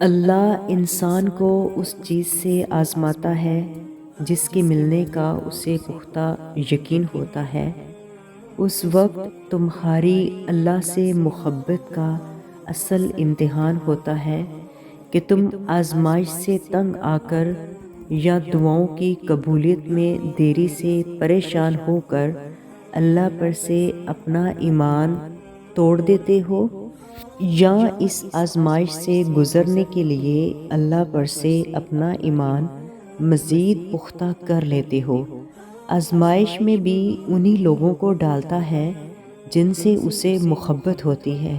اللہ انسان کو اس چیز سے آزماتا ہے جس کے ملنے کا اسے پختہ یقین ہوتا ہے۔ اس وقت تمہاری اللہ سے محبت کا اصل امتحان ہوتا ہے کہ تم آزمائش سے تنگ آ کر یا دعاؤں کی قبولیت میں دیری سے پریشان ہو کر اللہ پر سے اپنا ایمان توڑ دیتے ہو، یا اس آزمائش سے گزرنے کے لیے اللہ پر سے اپنا ایمان مزید پختہ کر لیتے ہو۔ آزمائش میں بھی انہی لوگوں کو ڈالتا ہے جن سے اسے محبت ہوتی ہے۔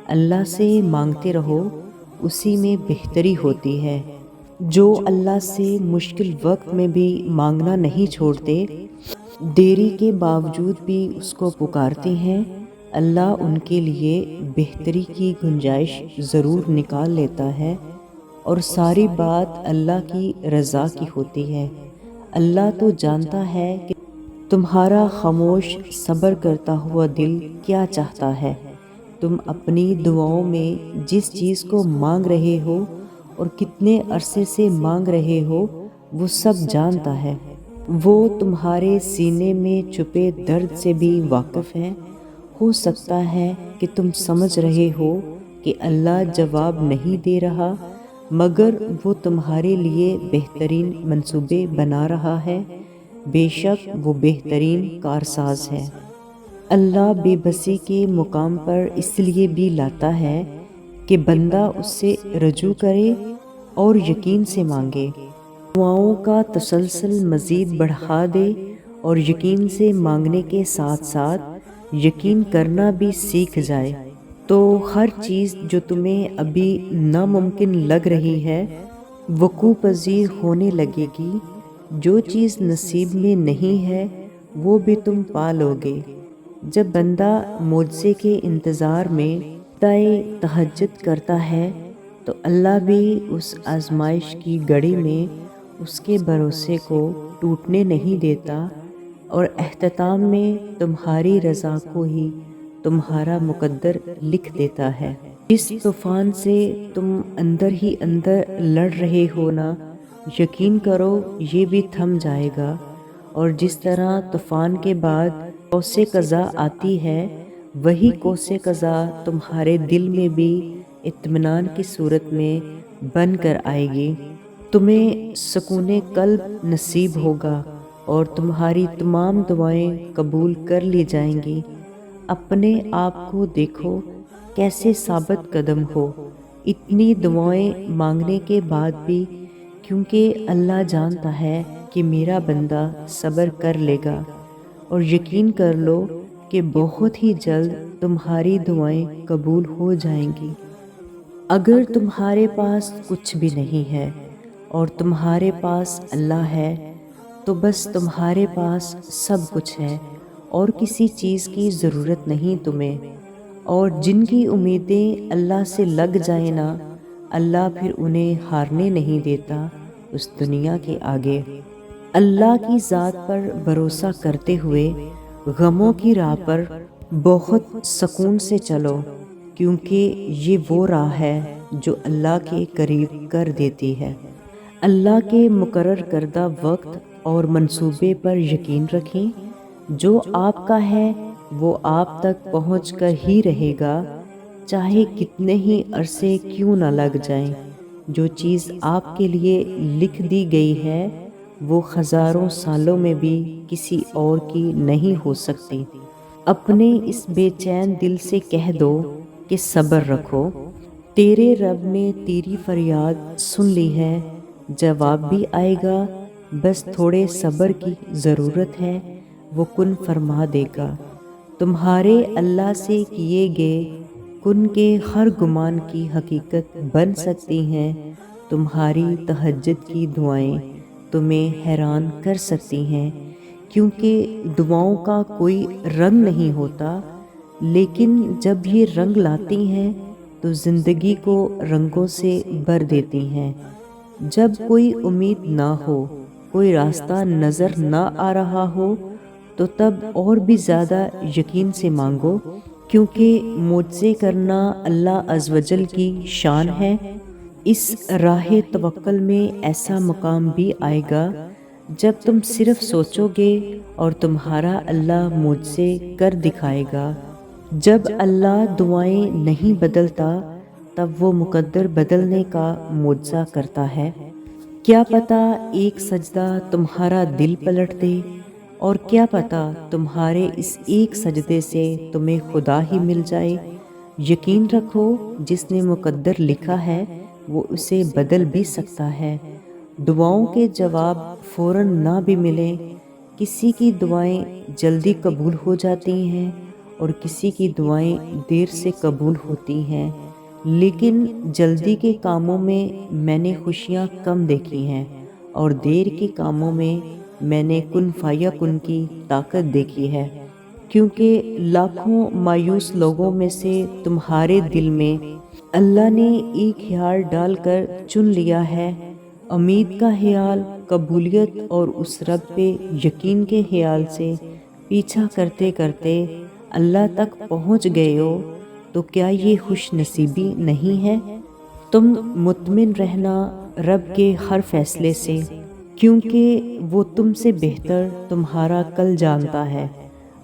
اللہ سے مانگتے رہو، اسی میں بہتری ہوتی ہے۔ جو اللہ سے مشکل وقت میں بھی مانگنا نہیں چھوڑتے، دیری کے باوجود بھی اس کو پکارتے ہیں، اللہ ان کے لیے بہتری کی گنجائش ضرور نکال لیتا ہے، اور ساری بات اللہ کی رضا کی ہوتی ہے۔ اللہ تو جانتا ہے کہ تمہارا خاموش صبر کرتا ہوا دل کیا چاہتا ہے۔ تم اپنی دعاؤں میں جس چیز کو مانگ رہے ہو اور کتنے عرصے سے مانگ رہے ہو، وہ سب جانتا ہے۔ وہ تمہارے سینے میں چھپے درد سے بھی واقف ہے۔ ہو سکتا ہے کہ تم سمجھ رہے ہو کہ اللہ جواب نہیں دے رہا، مگر وہ تمہارے لیے بہترین منصوبے بنا رہا ہے۔ بے شک وہ بہترین کارساز ہے۔ اللہ بے بسی کے مقام پر اس لیے بھی لاتا ہے کہ بندہ اس سے رجوع کرے اور یقین سے مانگے، دعاؤں کا تسلسل مزید بڑھا دے، اور یقین سے مانگنے کے ساتھ ساتھ یقین کرنا بھی سیکھ جائے، تو ہر چیز جو تمہیں ابھی ناممکن لگ رہی ہے وقوع پذیر ہونے لگے گی۔ جو چیز نصیب میں نہیں ہے وہ بھی تم پا لوگے۔ جب بندہ معجزے کے انتظار میں تہجد کرتا ہے تو اللہ بھی اس آزمائش کی گھڑی میں اس کے بھروسے کو ٹوٹنے نہیں دیتا، اور اختتام میں تمہاری رضا کو ہی تمہارا مقدر لکھ دیتا ہے۔ جس طوفان سے تم اندر ہی اندر لڑ رہے ہو نا، یقین کرو یہ بھی تھم جائے گا، اور جس طرح طوفان کے بعد قوس قزح آتی ہے، وہی قوس قزح تمہارے دل میں بھی اطمینان کی صورت میں بن کر آئے گی۔ تمہیں سکون قلب نصیب ہوگا اور تمہاری تمام دعائیں قبول کر لی جائیں گی۔ اپنے آپ کو دیکھو کیسے ثابت قدم ہو، اتنی دعائیں مانگنے کے بعد بھی، کیونکہ اللہ جانتا ہے کہ میرا بندہ صبر کر لے گا، اور یقین کر لو کہ بہت ہی جلد تمہاری دعائیں قبول ہو جائیں گی۔ اگر تمہارے پاس کچھ بھی نہیں ہے اور تمہارے پاس اللہ ہے، تو بس تمہارے پاس سب کچھ ہے اور کسی چیز کی ضرورت نہیں تمہیں۔ اور جن کی امیدیں اللہ سے لگ جائیں نا، اللہ پھر انہیں ہارنے نہیں دیتا اس دنیا کے آگے۔ اللہ کی ذات پر بھروسہ کرتے ہوئے غموں کی راہ پر بہت سکون سے چلو، کیونکہ یہ وہ راہ ہے جو اللہ کے قریب کر دیتی ہے۔ اللہ کے مقرر کردہ وقت اور منصوبے پر یقین رکھیں۔ جو آپ کا ہے وہ آپ تک پہنچ کر ہی رہے گا، چاہے کتنے ہی عرصے کیوں نہ لگ جائیں۔ جو چیز آپ کے لیے لکھ دی گئی ہے وہ ہزاروں سالوں میں بھی کسی اور کی نہیں ہو سکتی۔ اپنے اس بے چین دل سے کہہ دو کہ صبر رکھو، تیرے رب نے تیری فریاد سن لی ہے، جواب بھی آئے گا، بس تھوڑے صبر کی ضرورت ہے، وہ کن فرما دے گا۔ تمہارے اللہ سے کیے گئے کن کے ہر گمان کی حقیقت بن سکتی ہیں۔ تمہاری تہجد کی دعائیں تمہیں حیران کر سکتی ہیں، کیونکہ دعاؤں کا کوئی رنگ نہیں ہوتا، لیکن جب یہ رنگ لاتی ہیں تو زندگی کو رنگوں سے بھر دیتی ہیں۔ جب کوئی امید نہ ہو، کوئی راستہ نظر نہ آ رہا ہو، تو تب اور بھی زیادہ یقین سے مانگو، کیونکہ معجزے کرنا اللہ عز و جل کی شان ہے۔ اس راہ توکل میں ایسا مقام بھی آئے گا جب تم صرف سوچو گے اور تمہارا اللہ مجھ سے کر دکھائے گا۔ جب اللہ دعائیں نہیں بدلتا تب وہ مقدر بدلنے کا معجزہ کرتا ہے۔ کیا پتہ ایک سجدہ تمہارا دل پلٹ دے، اور کیا پتہ تمہارے اس ایک سجدے سے تمہیں خدا ہی مل جائے۔ یقین رکھو جس نے مقدر لکھا ہے وہ اسے بدل بھی سکتا ہے۔ دعاؤں کے جواب فوراً نہ بھی ملیں، کسی کی دعائیں جلدی قبول ہو جاتی ہیں اور کسی کی دعائیں دیر سے قبول ہوتی ہیں، لیکن جلدی کے کاموں میں نے خوشیاں کم دیکھی ہیں اور دیر کے کاموں میں نے کن فیکن کی طاقت دیکھی ہے، کیونکہ لاکھوں مایوس لوگوں میں سے تمہارے دل میں اللہ نے ایک خیال ڈال کر چن لیا ہے۔ امید کا خیال، قبولیت اور اس رب پہ یقین کے خیال سے پیچھا کرتے کرتے اللہ تک پہنچ گئے ہو، تو کیا یہ خوش نصیبی نہیں ہے؟ تم مطمئن رہنا رب کے ہر فیصلے سے، کیونکہ وہ تم سے بہتر تمہارا کل جانتا ہے۔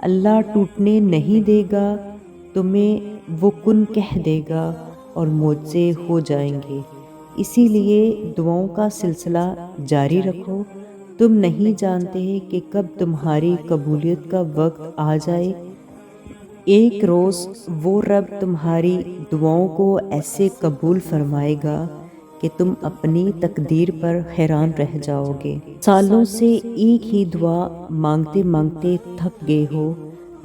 اللہ ٹوٹنے نہیں دے گا تمہیں، وہ کن کہہ دے گا اور معجزے ہو جائیں گے۔ اسی لیے دعاؤں کا سلسلہ جاری رکھو، تم نہیں جانتے کہ کب تمہاری قبولیت کا وقت آ جائے۔ ایک روز وہ رب تمہاری دعاؤں کو ایسے قبول فرمائے گا کہ تم اپنی تقدیر پر حیران رہ جاؤ گے۔ سالوں سے ایک ہی دعا مانگتے مانگتے تھک گئے ہو،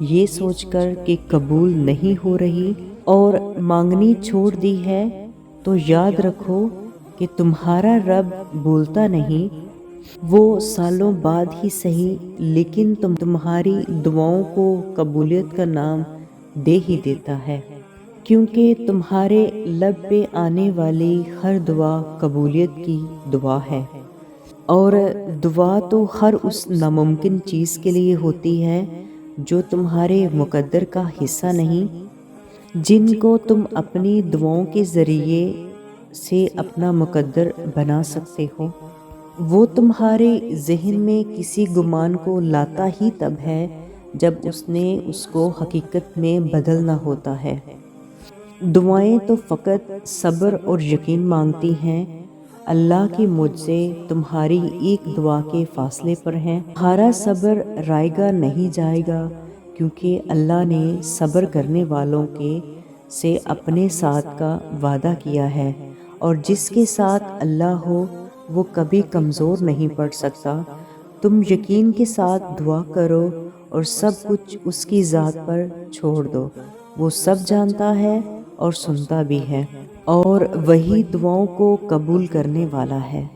یہ سوچ کر کہ قبول نہیں ہو رہی اور مانگنی چھوڑ دی ہے، تو یاد رکھو کہ تمہارا رب بولتا نہیں، وہ سالوں بعد ہی صحیح لیکن تمہاری دعاؤں کو قبولیت کا نام دے ہی دیتا ہے، کیونکہ تمہارے لب پہ آنے والی ہر دعا قبولیت کی دعا ہے۔ اور دعا تو ہر اس ناممکن چیز کے لیے ہوتی ہے جو تمہارے مقدر کا حصہ نہیں، جن کو تم اپنی دعاؤں کے ذریعے سے اپنا مقدر بنا سکتے ہو۔ وہ تمہارے ذہن میں کسی گمان کو لاتا ہی تب ہے جب اس نے اس کو حقیقت میں بدلنا ہوتا ہے۔ دعائیں تو فقط صبر اور یقین مانگتی ہیں، اللہ کے معجزے تمہاری ایک دعا کے فاصلے پر ہیں۔ تمہارا صبر رائے گا نہیں جائے گا، کیونکہ اللہ نے صبر کرنے والوں کے سے اپنے ساتھ کا وعدہ کیا ہے، اور جس کے ساتھ اللہ ہو وہ کبھی کمزور نہیں پڑ سکتا۔ تم یقین کے ساتھ دعا کرو اور سب کچھ اس کی ذات پر چھوڑ دو، وہ سب جانتا ہے اور سنتا بھی ہے، اور وہی دعاؤں کو قبول کرنے والا ہے۔